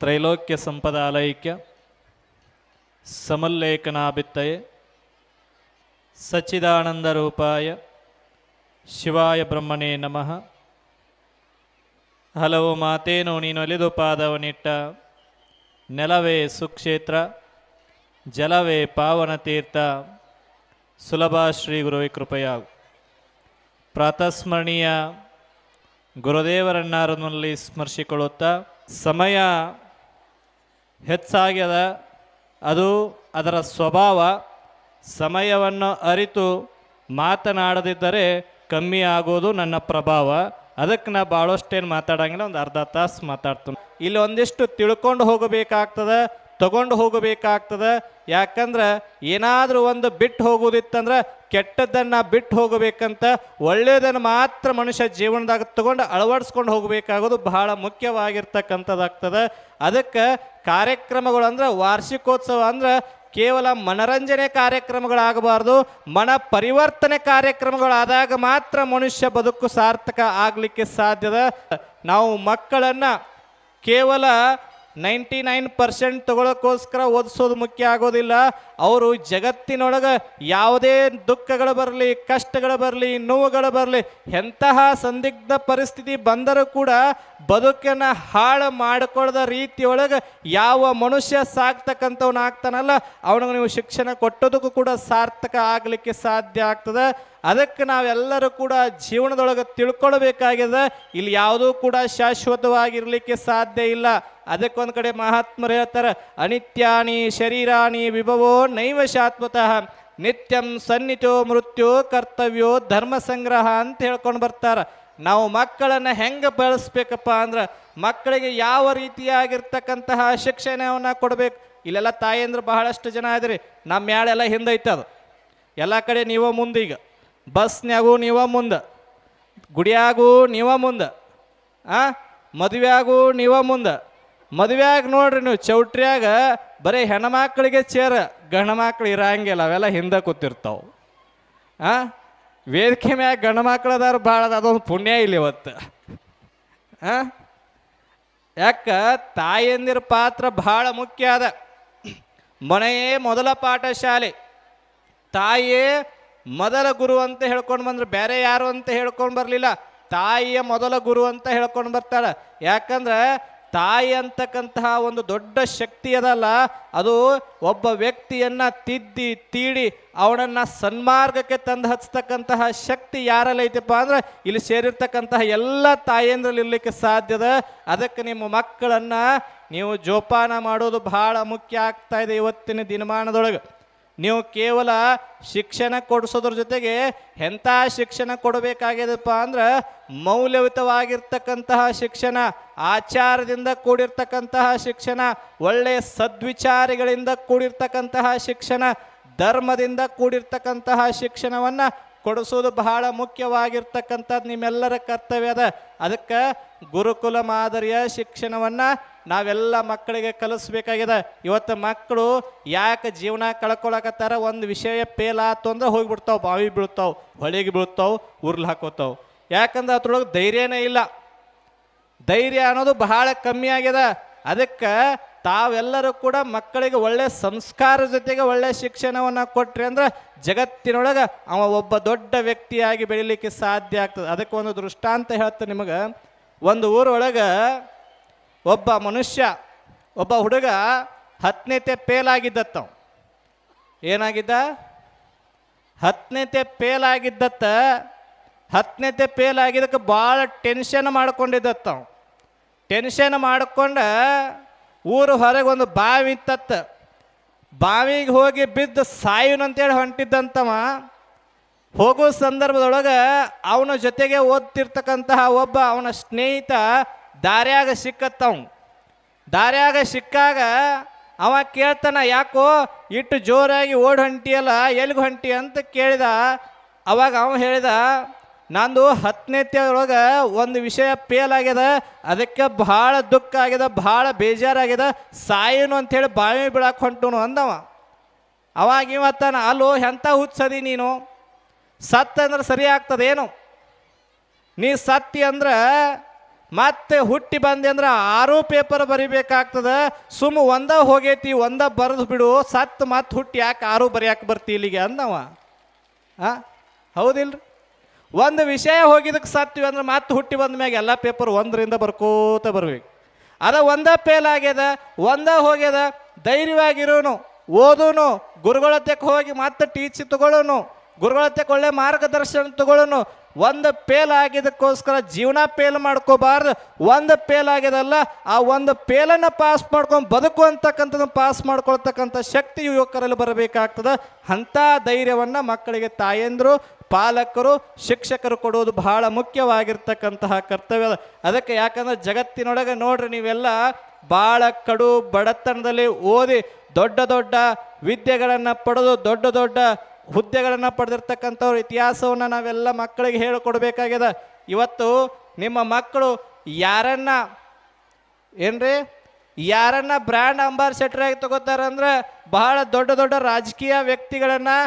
ತ್ರೈಲೋಕ್ಯ ಸಂಪದಾಲೈಕ್ಯ ಸಮಲ್ಲೇಖನಾಭಿತ್ತಯೇ ಸಚ್ಚಿದಾನಂದ ರೂಪಾಯ ಶಿವಾಯ ಬ್ರಹ್ಮಣೇ ನಮಃ. ಹಲವು ಮಾತೇನು ನೀನು ಒಲಿದು ಪಾದವನಿಟ್ಟ ನೆಲವೇ ಸುಕ್ಷೇತ್ರ ಜಲವೇ ಪಾವನ ತೀರ್ಥ ಸುಲಭ ಶ್ರೀ ಗುರುವೇ ಕೃಪೆಯಾಗು. ಪ್ರಾತಸ್ಮರಣೀಯ ಗುರುದೇವರನ್ನಾರನಲ್ಲಿ ಸ್ಮರಿಸಿಕೊಳ್ಳುತ್ತಾ ಸಮಯ ಹೆಚ್ಚಾಗ್ಯದ, ಅದು ಅದರ ಸ್ವಭಾವ. ಸಮಯವನ್ನು ಅರಿತು ಮಾತನಾಡದಿದ್ದರೆ ಕಮ್ಮಿ ಆಗೋದು ನನ್ನ ಪ್ರಭಾವ. ಅದಕ್ಕೆ ನಾ ಭಾಳಷ್ಟೇನು ಮಾತಾಡಂಗಿಲ್ಲ, ಒಂದು ಅರ್ಧ ತಾಸು ಮಾತಾಡ್ತೀನಿ. ಇಲ್ಲಿ ಒಂದಿಷ್ಟು ತಿಳ್ಕೊಂಡು ಹೋಗಬೇಕಾಗ್ತದೆ, ತಗೊಂಡು ಹೋಗಬೇಕಾಗ್ತದೆ. ಯಾಕಂದ್ರೆ ಏನಾದರೂ ಒಂದು ಬಿಟ್ಟು ಹೋಗೋದಿತ್ತಂದ್ರೆ ಕೆಟ್ಟದ್ದನ್ನು ಬಿಟ್ಟು ಹೋಗಬೇಕಂತ, ಒಳ್ಳೆಯದನ್ನು ಮಾತ್ರ ಮನುಷ್ಯ ಜೀವನದಾಗ ತಗೊಂಡು ಅಳವಡಿಸ್ಕೊಂಡು ಹೋಗಬೇಕಾಗೋದು ಬಹಳ ಮುಖ್ಯವಾಗಿರ್ತಕ್ಕಂಥದ್ದಾಗ್ತದೆ. ಅದಕ್ಕೆ ಕಾರ್ಯಕ್ರಮಗಳು ಅಂದ್ರೆ ವಾರ್ಷಿಕೋತ್ಸವ ಅಂದ್ರೆ ಕೇವಲ ಮನರಂಜನೆ ಕಾರ್ಯಕ್ರಮಗಳಾಗಬಾರ್ದು, ಮನ ಪರಿವರ್ತನೆ ಕಾರ್ಯಕ್ರಮಗಳಾದಾಗ ಮಾತ್ರ ಮನುಷ್ಯ ಬದುಕು ಸಾರ್ಥಕ ಆಗಲಿಕ್ಕೆ ಸಾಧ್ಯದ. ನಾವು ಮಕ್ಕಳನ್ನು ಕೇವಲ 99% ತಗೊಳ್ಳೋಕ್ಕೋಸ್ಕರ ಓದಿಸೋದು ಮುಖ್ಯ ಆಗೋದಿಲ್ಲ. ಅವರು ಜಗತ್ತಿನೊಳಗೆ ಯಾವುದೇ ದುಃಖಗಳು ಬರಲಿ, ಕಷ್ಟಗಳು ಬರಲಿ, ನೋವುಗಳು ಬರಲಿ, ಎಂತಹ ಸಂದಿಗ್ಧ ಪರಿಸ್ಥಿತಿ ಬಂದರೂ ಕೂಡ ಬದುಕನ್ನು ಹಾಳು ಮಾಡಿಕೊಳ್ಳದ ರೀತಿಯೊಳಗೆ ಯಾವ ಮನುಷ್ಯ ಸಾಕ್ತಕ್ಕಂಥವ್ನು ಆಗ್ತಾನಲ್ಲ, ಅವನಿಗೆ ನೀವು ಶಿಕ್ಷಣ ಕೊಟ್ಟೋದಕ್ಕೂ ಕೂಡ ಸಾರ್ಥಕ ಆಗಲಿಕ್ಕೆ ಸಾಧ್ಯ ಆಗ್ತದೆ. ಅದಕ್ಕೆ ನಾವೆಲ್ಲರೂ ಕೂಡ ಜೀವನದೊಳಗೆ ತಿಳ್ಕೊಳ್ಬೇಕಾಗಿದೆ, ಇಲ್ಲಿ ಯಾವುದೂ ಕೂಡ ಶಾಶ್ವತವಾಗಿರಲಿಕ್ಕೆ ಸಾಧ್ಯ ಇಲ್ಲ. ಅದಕ್ಕೊಂದು ಕಡೆ ಮಹಾತ್ಮರು ಹೇಳ್ತಾರೆ, ಅನಿತ್ಯಾನಿ ಶರೀರಾಣಿ ವಿಭವೋ ನೈವ ಶಾಶ್ವತಃ ನಿತ್ಯಂ ಸನ್ನಿತೋ ಮೃತ್ಯು ಕರ್ತವ್ಯೋ ಧರ್ಮ ಸಂಗ್ರಹ ಅಂತ ಹೇಳ್ಕೊಂಡು ಬರ್ತಾರೆ. ನಾವು ಮಕ್ಕಳನ್ನು ಹೆಂಗೆ ಬೆಳೆಸ್ಬೇಕಪ್ಪ ಅಂದ್ರೆ ಮಕ್ಕಳಿಗೆ ಯಾವ ರೀತಿಯಾಗಿರ್ತಕ್ಕಂತಹ ಶಿಕ್ಷಣವನ್ನು ಕೊಡಬೇಕು. ಇಲ್ಲೆಲ್ಲ ತಾಯಂದ್ರೆ ಬಹಳಷ್ಟು ಜನ ಇದ್ರಿ, ನಮ್ಮ ಮ್ಯಾಳೆಲ್ಲ ಹಿಂದೈತದು. ಎಲ್ಲ ಕಡೆ ನೀವ ಮುಂದೆ, ಈಗ ಬಸ್ನ್ಯಾಗೂ ನೀವ ಮುಂದೆ, ಗುಡಿಯಾಗೂ ನೀವ ಮುಂದೆ, ಮದುವೆಯಾಗೂ ನೀವ ಮುಂದೆ. ಮದುವೆಯಾಗ ನೋಡ್ರಿ ನೀವು ಚೌಟ್ರಿಯಾಗ ಬರೀ ಹೆಣ್ಮಕ್ಳಿಗೆ ಚೇರ, ಗಂಡು ಮಕ್ಳು ಇರಂಗಿಲ್ಲ, ಅವೆಲ್ಲ ಹಿಂದೆ ಕೂತಿರ್ತಾವೆ. ವೇದಿಕೆ ಮ್ಯಾಗ ಗಂಡು ಮಕ್ಳದಾರು ಭಾಳ ಅದ, ಅದೊಂದು ಪುಣ್ಯ ಇಲ್ಲಿ ಇವತ್ತು. ಯಾಕ ತಾಯಂದಿರ ಪಾತ್ರ ಬಹಳ ಮುಖ್ಯ ಅದ. ಮನೆಯೇ ಮೊದಲ ಪಾಠಶಾಲೆ, ತಾಯಿಯೇ ಮೊದಲ ಗುರು ಅಂತ ಹೇಳ್ಕೊಂಡು ಬಂದ್ರೆ ಬೇರೆ ಯಾರು ಅಂತ ಹೇಳ್ಕೊಂಡು ಬರಲಿಲ್ಲ, ತಾಯಿಯ ಮೊದಲ ಗುರು ಅಂತ ಹೇಳ್ಕೊಂಡು ಬರ್ತಾಳೆ. ಯಾಕಂದ್ರೆ ತಾಯಿ ಅಂತಕ್ಕಂತಹ ಒಂದು ದೊಡ್ಡ ಶಕ್ತಿ ಅದಲ್ಲ, ಅದು ಒಬ್ಬ ವ್ಯಕ್ತಿಯನ್ನ ತಿದ್ದಿ ತೀಡಿ ಅವನನ್ನ ಸನ್ಮಾರ್ಗಕ್ಕೆ ತಂದು ಹಚ್ಚತಕ್ಕಂತಹ ಶಕ್ತಿ ಯಾರಲ್ಲಿ ಐತಪ್ಪ ಅಂದ್ರೆ ಇಲ್ಲಿ ಸೇರಿರ್ತಕ್ಕಂತಹ ಎಲ್ಲ ತಾಯಿಯಂದ್ರಲ್ಲಿ ಇರ್ಲಿಕ್ಕೆ ಸಾಧ್ಯದ. ಅದಕ್ಕೆ ನಿಮ್ಮ ಮಕ್ಕಳನ್ನ ನೀವು ಜೋಪಾನ ಮಾಡೋದು ಬಹಳ ಮುಖ್ಯ ಆಗ್ತಾ ಇದೆ ಇವತ್ತಿನ ದಿನಮಾನದೊಳಗೆ. ನೀವು ಕೇವಲ ಶಿಕ್ಷಣ ಕೊಡಿಸೋದ್ರ ಜೊತೆಗೆ ಎಂಥ ಶಿಕ್ಷಣ ಕೊಡಬೇಕಾಗ್ಯದಪ್ಪ ಅಂದ್ರೆ ಮೌಲ್ಯಯುತವಾಗಿರ್ತಕ್ಕಂತಹ ಶಿಕ್ಷಣ, ಆಚಾರದಿಂದ ಕೂಡಿರ್ತಕ್ಕಂತಹ ಶಿಕ್ಷಣ, ಒಳ್ಳೆಯ ಸದ್ವಿಚಾರಿಗಳಿಂದ ಕೂಡಿರ್ತಕ್ಕಂತಹ ಶಿಕ್ಷಣ, ಧರ್ಮದಿಂದ ಕೂಡಿರ್ತಕ್ಕಂತಹ ಶಿಕ್ಷಣವನ್ನು ಕೊಡಿಸೋದು ಬಹಳ ಮುಖ್ಯವಾಗಿರ್ತಕ್ಕಂಥದ್ದು ನಿಮ್ಮೆಲ್ಲರ ಕರ್ತವ್ಯ ಅದ. ಅದಕ್ಕೆ ಗುರುಕುಲ ಮಾದರಿಯ ಶಿಕ್ಷಣವನ್ನು ನಾವೆಲ್ಲ ಮಕ್ಕಳಿಗೆ ಕಲಿಸ್ಬೇಕಾಗಿದೆ. ಇವತ್ತು ಮಕ್ಕಳು ಯಾಕೆ ಜೀವನ ಕಳ್ಕೊಳಕತ್ತಾರ, ಒಂದು ವಿಷಯ ಫೇಲ್ ಆಯ್ತು ಅಂದ್ರೆ ಹೋಗಿಬಿಡ್ತಾವೆ, ಬಾವಿ ಬೀಳ್ತಾವೆ, ಹೊಳೆಗೆ ಬೀಳ್ತಾವೆ, ಉರ್ಲು ಹಾಕೋತಾವೆ. ಯಾಕಂದ್ರೆ ಅದ್ರೊಳಗೆ ಧೈರ್ಯನೇ ಇಲ್ಲ, ಧೈರ್ಯ ಅನ್ನೋದು ಬಹಳ ಕಮ್ಮಿ ಆಗಿದೆ. ಅದಕ್ಕೆ ತಾವೆಲ್ಲರೂ ಕೂಡ ಮಕ್ಕಳಿಗೆ ಒಳ್ಳೆ ಸಂಸ್ಕಾರ ಜೊತೆಗೆ ಒಳ್ಳೆ ಶಿಕ್ಷಣವನ್ನು ಕೊಟ್ರಿ ಅಂದ್ರೆ ಜಗತ್ತಿನೊಳಗೆ ಅವ ಒಬ್ಬ ದೊಡ್ಡ ವ್ಯಕ್ತಿಯಾಗಿ ಬೆಳಿಲಿಕ್ಕೆ ಸಾಧ್ಯ ಆಗ್ತದೆ. ಅದಕ್ಕೆ ಒಂದು ದೃಷ್ಟಾಂತ ಹೇಳ್ತಾರೆ ನಿಮಗೆ. ಒಂದು ಊರೊಳಗೆ ಒಬ್ಬ ಮನುಷ್ಯ, ಒಬ್ಬ ಹುಡುಗ 10ನೇತೆ ಫೇಲ್ ಆಗಿದ್ದತ್ತ. ಏನಾಗಿದ್ದ? 10ನೇತೆ ಫೇಲ್ ಆಗಿದ್ದತ್ತ. 10ನೇತೆ ಫೇಲ್ ಆಗಿದ್ದಕ್ಕೆ ಭಾಳ ಟೆನ್ಷನ್ ಮಾಡ್ಕೊಂಡಿದ್ದತ್ತ. ಟೆನ್ಷನ್ ಮಾಡ್ಕೊಂಡು ಊರು ಹೊರಗೆ ಒಂದು ಬಾವಿ ಇತ್ತತ್ತ. ಬಾವಿಗೆ ಹೋಗಿ ಬಿದ್ದು ಸಾಯುನಂತೇಳಿ ಹೊಂಟಿದ್ದಂತವ. ಹೋಗೋ ಸಂದರ್ಭದೊಳಗೆ ಅವನ ಜೊತೆಗೆ ಓದ್ತಿರ್ತಕ್ಕಂತಹ ಒಬ್ಬ ಅವನ ಸ್ನೇಹಿತ ದಾರ್ಯಾಗ ಸಿಕ್ಕತ್ತವ್. ದಾರ್ಯಾಗ ಸಿಕ್ಕಾಗ ಅವ ಕೇಳ್ತಾನ, ಯಾಕೋ ಇಟ್ಟು ಜೋರಾಗಿ ಓಡಿ ಹೊಂಟಿಯಲ್ಲ, ಎಲ್ಲಿಗೆ ಹೊಂಟಿ ಅಂತ ಕೇಳಿದ. ಅವಾಗ ಅವ ಹೇಳಿದ, ನಂದು 10ನೇತೆ ಒಳಗೆ ಒಂದು ವಿಷಯ ಫೇಲ್ ಆಗ್ಯದ, ಅದಕ್ಕೆ ಭಾಳ ದುಃಖ ಆಗ್ಯದ, ಭಾಳ ಬೇಜಾರಾಗ್ಯದ, ಸಾಯೇನು ಅಂಥೇಳಿ ಬಾವಿ ಬೀಳಕ್ಕೆ ಹೊಂಟನು ಅಂದವ. ಅವಾಗ ಇವತ್ತಾನ, ಅಲ್ಲೋ ಎಂಥ ಹುಚ್ಚದಿ ನೀನು, ಸತ್ತ ಅಂದ್ರೆ ಸರಿ ಆಗ್ತದೇನು? ನೀ ಸತ್ತಿ ಅಂದ್ರೆ ಮತ್ತೆ ಹುಟ್ಟಿ ಬಂದೆ ಅಂದ್ರೆ 6 ಪೇಪರ್ ಬರಿಬೇಕಾಗ್ತದ. ಸುಮ್ಮ ಒಂದ ಹೋಗೈತಿ, ಒಂದ ಬರೆದು ಬಿಡು, ಸತ್ತು ಮತ್ತೆ ಹುಟ್ಟಿ ಯಾಕೆ 6 ಬರೆಯಾಕೆ ಬರ್ತಿ ಇಲ್ಲಿಗೆ ಅಂದವ. ಹೌದಿಲ್ರಿ? ಒಂದು ವಿಷಯ ಹೋಗಿದ್ದಕ್ಕೆ ಸತ್ತೀವಿ ಅಂದ್ರೆ ಮತ್ತೆ ಹುಟ್ಟಿ ಬಂದ ಮ್ಯಾಗ ಎಲ್ಲ ಪೇಪರ್ 1ರಿಂದ ಬರ್ಕೋತ ಬರ್ಬೇಕು. ಅದ ಒಂದ ಫೇಲ್ ಆಗ್ಯದ, ಒಂದ ಹೋಗ್ಯದ, ಧೈರ್ಯವಾಗಿರೋನು, ಓದೋನು, ಗುರುಗಳ ಹತ್ತಕ್ಕೆ ಹೋಗಿ ಮತ್ತೆ ಟೀಚ್ ತಗೊಳ್ಳೋನು, ಗುರುಗಳ ಹತ್ತಕ್ಕೆ ಒಳ್ಳೆ ಮಾರ್ಗದರ್ಶನ ತಗೊಳ್ಳೋನು. ಒಂದು ಫೇಲ್ ಆಗಿದ್ದಕ್ಕೋಸ್ಕರ ಜೀವನ ಫೇಲ್ ಮಾಡ್ಕೋಬಾರ್ದು. ಒಂದು ಫೇಲ್ ಆಗ್ಯದಲ್ಲ, ಆ ಒಂದು ಫೇಲನ್ನು ಪಾಸ್ ಮಾಡ್ಕೊಂಡು ಬದುಕುವಂತಕ್ಕಂಥದ್ದು ಪಾಸ್ ಮಾಡ್ಕೊಳ್ತಕ್ಕಂಥ ಶಕ್ತಿ ಯುವಕರಲ್ಲಿ ಬರಬೇಕಾಗ್ತದೆ. ಅಂಥ ಧೈರ್ಯವನ್ನು ಮಕ್ಕಳಿಗೆ ತಾಯಂದರು, ಪಾಲಕರು, ಶಿಕ್ಷಕರು ಕೊಡುವುದು ಬಹಳ ಮುಖ್ಯವಾಗಿರ್ತಕ್ಕಂತಹ ಕರ್ತವ್ಯ. ಅದಕ್ಕೆ ಯಾಕಂದ್ರೆ ಜಗತ್ತಿನೊಳಗೆ ನೋಡ್ರಿ, ನೀವೆಲ್ಲ ಭಾಳ ಕಡು ಬಡತನದಲ್ಲಿ ಓದಿ ದೊಡ್ಡ ದೊಡ್ಡ ವಿದ್ಯೆಗಳನ್ನು ಪಡೆದು ದೊಡ್ಡ ದೊಡ್ಡ ಹುದ್ದೆಗಳನ್ನು ಪಡೆದಿರ್ತಕ್ಕಂಥವ್ರ ಇತಿಹಾಸವನ್ನು ನಾವೆಲ್ಲ ಮಕ್ಕಳಿಗೆ ಹೇಳಿಕೊಡ್ಬೇಕಾಗ್ಯದ. ಇವತ್ತು ನಿಮ್ಮ ಮಕ್ಕಳು ಯಾರನ್ನ ಬ್ರ್ಯಾಂಡ್ ಅಂಬಾಸಿಡರ್ ಆಗಿ ತಗೋತಾರಂದ್ರೆ ಬಹಳ ದೊಡ್ಡ ದೊಡ್ಡ ರಾಜಕೀಯ ವ್ಯಕ್ತಿಗಳನ್ನು,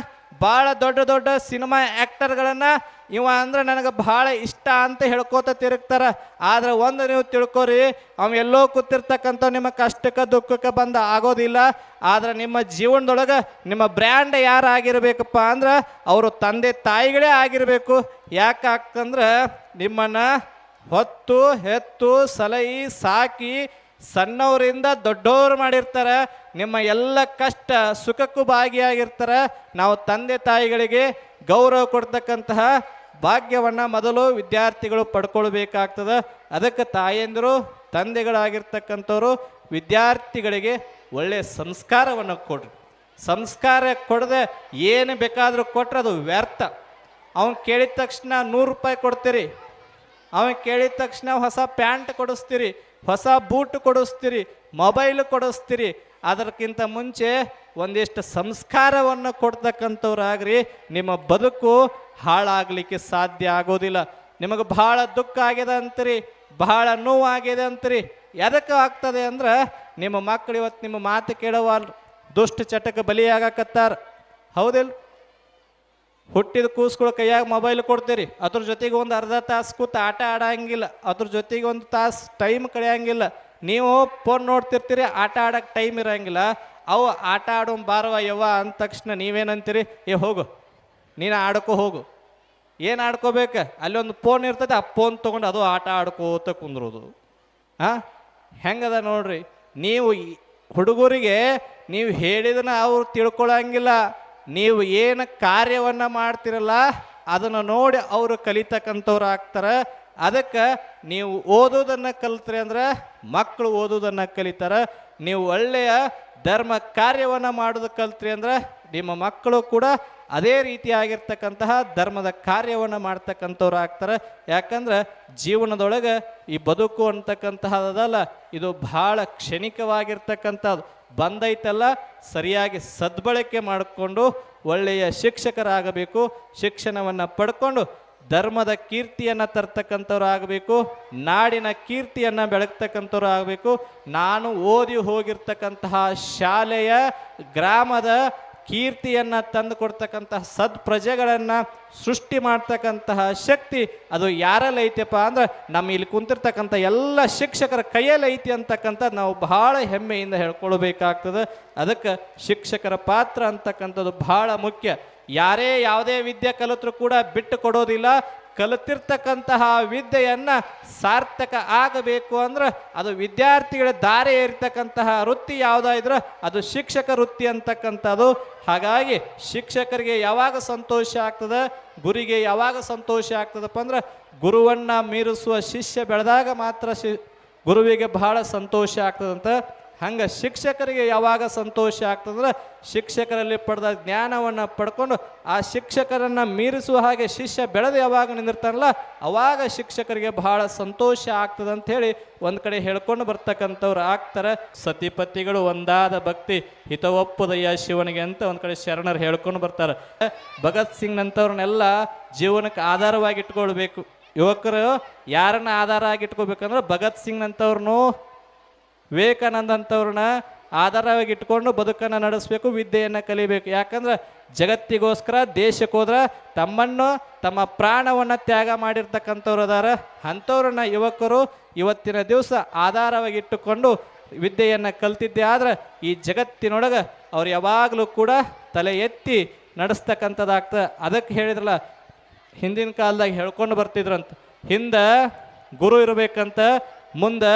ಭಾಳ ದೊಡ್ಡ ದೊಡ್ಡ ಸಿನಿಮಾ ಆ್ಯಕ್ಟರ್ಗಳನ್ನು ಇವ ಅಂದ್ರೆ ನನಗೆ ಭಾಳ ಇಷ್ಟ ಅಂತ ಹೇಳ್ಕೋತ ತಿರುಗ್ತಾರೆ. ಆದ್ರೆ ಒಂದು ನೀವು ತಿಳ್ಕೊರಿ, ಅವ ಎಲ್ಲೋ ಕೂತಿರ್ತಕ್ಕಂಥ ನಿಮ್ಮ ಕಷ್ಟಕ್ಕೆ ದುಃಖಕ್ಕೆ ಬಂದ ಆಗೋದಿಲ್ಲ. ಆದ್ರೆ ನಿಮ್ಮ ಜೀವನದೊಳಗೆ ನಿಮ್ಮ ಬ್ರ್ಯಾಂಡ್ ಯಾರು ಆಗಿರ್ಬೇಕಪ್ಪ ಅಂದ್ರೆ ಅವರು ತಂದೆ ತಾಯಿಗಳೇ ಆಗಿರಬೇಕು. ಯಾಕಂದ್ರೆ ನಿಮ್ಮನ್ನು ಹೊತ್ತು ಹೆತ್ತು ಸಲಹಿ ಸಾಕಿ ಸಣ್ಣವರಿಂದ ದೊಡ್ಡವರು ಮಾಡಿರ್ತಾರೆ. ನಿಮ್ಮ ಎಲ್ಲ ಕಷ್ಟ ಸುಖಕ್ಕೂ ಭಾಗಿಯಾಗಿರ್ತಾರೆ. ನಾವು ತಂದೆ ತಾಯಿಗಳಿಗೆ ಗೌರವ ಕೊಡ್ತಕ್ಕಂತಹ ಭಾಗ್ಯವನ್ನು ಮೊದಲು ವಿದ್ಯಾರ್ಥಿಗಳು ಪಡ್ಕೊಳ್ಬೇಕಾಗ್ತದೆ. ಅದಕ್ಕೆ ತಾಯಂದಿರು, ತಂದೆಗಳಾಗಿರ್ತಕ್ಕಂಥವ್ರು ವಿದ್ಯಾರ್ಥಿಗಳಿಗೆ ಒಳ್ಳೆಯ ಸಂಸ್ಕಾರವನ್ನು ಕೊಡ್ರಿ. ಸಂಸ್ಕಾರ ಕೊಡದೆ ಏನು ಬೇಕಾದರೂ ಕೊಟ್ಟರೆ ಅದು ವ್ಯರ್ಥ. ಅವನು ಕೇಳಿದ ತಕ್ಷಣ 100 ರೂಪಾಯಿ ಕೊಡ್ತೀರಿ, ಅವನು ಕೇಳಿದ ತಕ್ಷಣ ಹೊಸ ಪ್ಯಾಂಟ್ ಕೊಡಿಸ್ತೀರಿ, ಹೊಸ ಬೂಟ್ ಕೊಡಿಸ್ತೀರಿ, ಮೊಬೈಲ್ ಕೊಡಿಸ್ತೀರಿ. ಅದಕ್ಕಿಂತ ಮುಂಚೆ ಒಂದಿಷ್ಟು ಸಂಸ್ಕಾರವನ್ನು ಕೊಡ್ತಕ್ಕಂಥವ್ರಾಗ್ರಿ. ನಿಮ್ಮ ಬದುಕು ಹಾಳಾಗಲಿಕ್ಕೆ ಸಾಧ್ಯ ಆಗೋದಿಲ್ಲ. ನಿಮಗೆ ಬಹಳ ದುಃಖ ಆಗಿದೆ ಅಂತೀರಿ, ಬಹಳ ನೋವಾಗಿದೆ ಅಂತೀರಿ. ಎದಕ್ಕೆ ಆಗ್ತದೆ ಅಂದ್ರೆ ನಿಮ್ಮ ಮಕ್ಕಳು ಇವತ್ತು ನಿಮ್ಮ ಮಾತು ಕೇಳೋವಲ್ಲ, ದುಷ್ಟ ಚಟಕ್ಕೆ ಬಲಿಯಾಗಕತ್ತಾರ. ಹೌದಿಲ್ಲ? ಹುಟ್ಟಿದ ಕೂಸ್ಗಳು ಕೈಯಾಗ ಮೊಬೈಲ್ ಕೊಡ್ತೀರಿ, ಅದ್ರ ಜೊತೆಗೆ ಒಂದು ಅರ್ಧ ತಾಸು ಕೂತು ಆಟ ಆಡಂಗಿಲ್ಲ, ಅದ್ರ ಜೊತೆಗೆ ಒಂದು ತಾಸು ಟೈಮ್ ಕಳೆಯಂಗಿಲ್ಲ. ನೀವು ಫೋನ್ ನೋಡ್ತಿರ್ತೀರಿ, ಆಟ ಆಡೋಕ್ಕೆ ಟೈಮ್ ಇರೋಂಗಿಲ್ಲ. ಅವು ಆಟ ಆಡೋ ಬಾರವ ಯವ್ವ ಅಂದ ತಕ್ಷಣ ನೀವೇನಂತೀರಿ? ಹೋಗು, ನೀನು ಆಡ್ಕೊ ಹೋಗು. ಏನು ಆಡ್ಕೋಬೇಕು? ಅಲ್ಲೊಂದು ಫೋನ್ ಇರ್ತದೆ, ಆ ಫೋನ್ ತೊಗೊಂಡು ಅದು ಆಟ ಆಡ್ಕೋತ ಕುಂದ್ರೋದು. ಹೆಂಗದ ನೋಡ್ರಿ. ನೀವು ಹುಡುಗರಿಗೆ ನೀವು ಹೇಳಿದನ್ನ ಅವ್ರು ತಿಳ್ಕೊಳಂಗಿಲ್ಲ. ನೀವು ಏನು ಕಾರ್ಯವನ್ನು ಮಾಡ್ತಿರಲ್ಲ ಅದನ್ನು ನೋಡಿ ಅವರು ಕಲಿತಕ್ಕಂಥವ್ರು ಆಗ್ತಾರೆ. ಅದಕ್ಕೆ ನೀವು ಓದೋದನ್ನು ಕಲಿತ್ರಿ ಅಂದ್ರೆ ಮಕ್ಕಳು ಓದೋದನ್ನು ಕಲಿತಾರೆ. ನೀವು ಒಳ್ಳೆಯ ಧರ್ಮ ಕಾರ್ಯವನ್ನು ಮಾಡೋದು ಕಲಿತ್ರಿ ಅಂದ್ರೆ ನಿಮ್ಮ ಮಕ್ಕಳು ಕೂಡ ಅದೇ ರೀತಿಯಾಗಿರ್ತಕ್ಕಂತಹ ಧರ್ಮದ ಕಾರ್ಯವನ್ನು ಮಾಡ್ತಕ್ಕಂಥವ್ರು ಆಗ್ತಾರೆ. ಯಾಕಂದ್ರೆ ಜೀವನದೊಳಗೆ ಈ ಬದುಕು ಅಂತಕ್ಕಂತಹದಲ್ಲ, ಇದು ಬಹಳ ಕ್ಷಣಿಕವಾಗಿರ್ತಕ್ಕಂಥದ್ದು. ಬಂದೈತಲ್ಲ, ಸರಿಯಾಗಿ ಸದ್ಬಳಕೆ ಮಾಡಿಕೊಂಡು ಒಳ್ಳೆಯ ಶಿಕ್ಷಕರಾಗಬೇಕು. ಶಿಕ್ಷಣವನ್ನು ಪಡ್ಕೊಂಡು ಧರ್ಮದ ಕೀರ್ತಿಯನ್ನು ತರ್ತಕ್ಕಂಥವ್ರು ಆಗಬೇಕು, ನಾಡಿನ ಕೀರ್ತಿಯನ್ನು ಬೆಳಗ್ತಕ್ಕಂಥವ್ರು ಆಗಬೇಕು. ನಾನು ಓದಿ ಹೋಗಿರ್ತಕ್ಕಂತಹ ಶಾಲೆಯ ಗ್ರಾಮದ ಕೀರ್ತಿಯನ್ನು ತಂದು ಕೊಡ್ತಕ್ಕಂತಹ ಸದ್ಪ್ರಜೆಗಳನ್ನು ಸೃಷ್ಟಿ ಮಾಡ್ತಕ್ಕಂತಹ ಶಕ್ತಿ ಅದು ಯಾರಲ್ಲಿ ಐತೆಪ್ಪ ಅಂದ್ರೆ ನಮ್ಮ ಇಲ್ಲಿ ಕುಂತಿರ್ತಕ್ಕಂಥ ಎಲ್ಲ ಶಿಕ್ಷಕರ ಕೈಯಲ್ಲಿ ಐತಿ ಅಂತಕ್ಕಂಥ ನಾವು ಬಹಳ ಹೆಮ್ಮೆಯಿಂದ ಹೇಳ್ಕೊಳ್ಬೇಕಾಗ್ತದೆ. ಅದಕ್ಕೆ ಶಿಕ್ಷಕರ ಪಾತ್ರ ಅಂತಕ್ಕಂಥದ್ದು ಬಹಳ ಮುಖ್ಯ. ಯಾರೇ ಯಾವುದೇ ವಿದ್ಯೆ ಕಲಿತರೂ ಕೂಡ ಬಿಟ್ಟು ಕೊಡೋದಿಲ್ಲ. ಕಲಿತಿರ್ತಕ್ಕಂತಹ ವಿದ್ಯೆಯನ್ನು ಸಾರ್ಥಕ ಆಗಬೇಕು ಅಂದ್ರೆ ಅದು ವಿದ್ಯಾರ್ಥಿಗಳ ದಾರಿ ಏರ್ತಕ್ಕಂತಹ ವೃತ್ತಿ ಯಾವುದಾದ್ರೆ ಅದು ಶಿಕ್ಷಕ ವೃತ್ತಿ ಅಂತಕ್ಕಂಥದ್ದು. ಹಾಗಾಗಿ ಶಿಕ್ಷಕರಿಗೆ ಯಾವಾಗ ಸಂತೋಷ ಆಗ್ತದೆ, ಗುರಿಗೆ ಯಾವಾಗ ಸಂತೋಷ ಆಗ್ತದಪ್ಪ ಅಂದ್ರೆ ಗುರುವನ್ನು ಮೀರಿಸುವ ಶಿಷ್ಯ ಬೆಳೆದಾಗ ಮಾತ್ರ ಗುರುವಿಗೆ ಬಹಳ ಸಂತೋಷ ಆಗ್ತದಂತ. ಹಂಗೆ ಶಿಕ್ಷಕರಿಗೆ ಯಾವಾಗ ಸಂತೋಷ ಆಗ್ತದಂದ್ರೆ ಶಿಕ್ಷಕರಲ್ಲಿ ಪಡೆದ ಜ್ಞಾನವನ್ನು ಪಡ್ಕೊಂಡು ಆ ಶಿಕ್ಷಕರನ್ನು ಮೀರಿಸುವ ಹಾಗೆ ಶಿಷ್ಯ ಬೆಳೆದು ಯಾವಾಗ ನಿಂದಿರ್ತಾನಲ್ಲ ಅವಾಗ ಶಿಕ್ಷಕರಿಗೆ ಬಹಳ ಸಂತೋಷ ಆಗ್ತದಂತ ಹೇಳಿ ಒಂದು ಕಡೆ ಹೇಳ್ಕೊಂಡು ಬರ್ತಕ್ಕಂಥವ್ರು ಆಗ್ತಾರೆ. ಸತಿಪತಿಗಳು ಒಂದಾದ ಭಕ್ತಿ ಹಿತವಪ್ಪುದಯ್ಯ ಶಿವನಿಗೆ ಅಂತ ಒಂದು ಕಡೆ ಶರಣರು ಹೇಳ್ಕೊಂಡು ಬರ್ತಾರೆ. ಭಗತ್ ಸಿಂಗ್ ನಂತವ್ರನ್ನೆಲ್ಲ ಜೀವನಕ್ಕೆ ಆಧಾರವಾಗಿ ಇಟ್ಕೊಳ್ಬೇಕು. ಯುವಕರು ಯಾರನ್ನ ಆಧಾರ ಆಗಿ ಇಟ್ಕೋಬೇಕಂದ್ರೆ ಭಗತ್ ಸಿಂಗ್ ನಂತವ್ರನ್ನು, ವಿವೇಕಾನಂದ ಅಂತವ್ರನ್ನ, ಆಧಾರವಾಗಿ ಇಟ್ಕೊಂಡು ಬದುಕನ್ನು ನಡೆಸಬೇಕು, ವಿದ್ಯೆಯನ್ನು ಕಲಿಬೇಕು. ಯಾಕಂದ್ರೆ ಜಗತ್ತಿಗೋಸ್ಕರ ದೇಶಕ್ಕೋದ್ರ ತಮ್ಮನ್ನು ತಮ್ಮ ಪ್ರಾಣವನ್ನು ತ್ಯಾಗ ಮಾಡಿರ್ತಕ್ಕಂಥವ್ರು ಅದಾರ. ಅಂಥವ್ರನ್ನ ಯುವಕರು ಇವತ್ತಿನ ದಿವಸ ಆಧಾರವಾಗಿ ಇಟ್ಟುಕೊಂಡು ವಿದ್ಯೆಯನ್ನು ಕಲ್ತಿದ್ದೆ ಆದ್ರೆ ಈ ಜಗತ್ತಿನೊಳಗೆ ಅವ್ರು ಯಾವಾಗಲೂ ಕೂಡ ತಲೆ ಎತ್ತಿ ನಡೆಸ್ತಕ್ಕಂಥದ್ದಾಗ್ತದೆ. ಅದಕ್ಕೆ ಹೇಳಿದ್ರಲ್ಲ, ಹಿಂದಿನ ಕಾಲದಾಗ ಹೇಳ್ಕೊಂಡು ಬರ್ತಿದ್ರಂತ, ಹಿಂದೆ ಗುರು ಇರಬೇಕಂತ, ಮುಂದೆ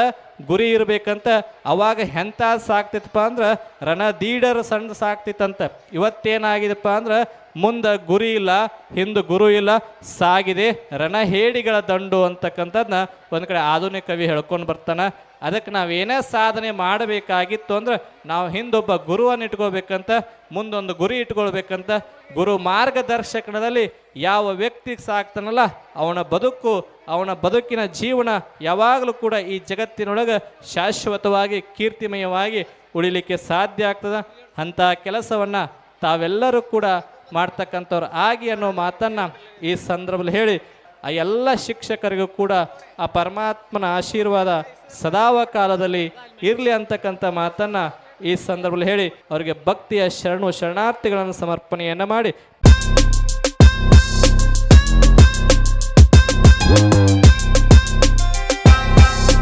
ಗುರಿ ಇರಬೇಕಂತ. ಅವಾಗ ಎಂಥ ಸಾಕ್ತಿತ್ತಪ್ಪ ಅಂದ್ರೆ ರಣದೀಡರು ಸಣ್ಣ ಸಾಕ್ತಿತ್ತಂತ. ಇವತ್ತೇನಾಗಿದೆಪ್ಪ ಅಂದ್ರೆ ಮುಂದೆ ಗುರಿ ಇಲ್ಲ, ಹಿಂದೆ ಗುರು ಇಲ್ಲ, ಸಾಗಿದೆ ರಣಹೇಡಿಗಳ ದಂಡು ಅಂತಕ್ಕಂಥದ್ದನ್ನ ಒಂದು ಕಡೆ ಆಧುನಿಕ ಕವಿ ಹೇಳ್ಕೊಂಡು ಬರ್ತಾನೆ. ಅದಕ್ಕೆ ನಾವೇನೇ ಸಾಧನೆ ಮಾಡಬೇಕಾಗಿತ್ತು ಅಂದ್ರೆ ನಾವು ಹಿಂದೊಬ್ಬ ಗುರುವನ್ನು ಇಟ್ಕೋಬೇಕಂತ, ಮುಂದೊಂದು ಗುರಿ ಇಟ್ಕೊಳ್ಬೇಕಂತ. ಗುರು ಮಾರ್ಗದರ್ಶಕನದಲ್ಲಿ ಯಾವ ವ್ಯಕ್ತಿ ಸಾಕ್ತಾನಲ್ಲ ಅವನ ಬದುಕು, ಅವನ ಬದುಕಿನ ಜೀವನ ಯಾವಾಗಲೂ ಕೂಡ ಈ ಜಗತ್ತಿನೊಳಗೆ ಶಾಶ್ವತವಾಗಿ ಕೀರ್ತಿಮಯವಾಗಿ ಉಳಿಲಿಕ್ಕೆ ಸಾಧ್ಯ ಆಗ್ತದೆ. ಅಂಥ ಕೆಲಸವನ್ನು ತಾವೆಲ್ಲರೂ ಕೂಡ ಮಾಡ್ತಕ್ಕಂಥವ್ರು ಆಗಿ ಅನ್ನೋ ಮಾತನ್ನು ಈ ಸಂದರ್ಭದಲ್ಲಿ ಹೇಳಿ, ಆ ಎಲ್ಲ ಶಿಕ್ಷಕರಿಗೂ ಕೂಡ ಆ ಪರಮಾತ್ಮನ ಆಶೀರ್ವಾದ ಸದಾವ ಕಾಲದಲ್ಲಿ ಇರಲಿ ಅಂತಕ್ಕಂಥ ಮಾತನ್ನು ಈ ಸಂದರ್ಭದಲ್ಲಿ ಹೇಳಿ ಅವರಿಗೆ ಭಕ್ತಿಯ ಶರಣಾರ್ಥಿಗಳನ್ನು ಸಮರ್ಪಣೆಯನ್ನು ಮಾಡಿ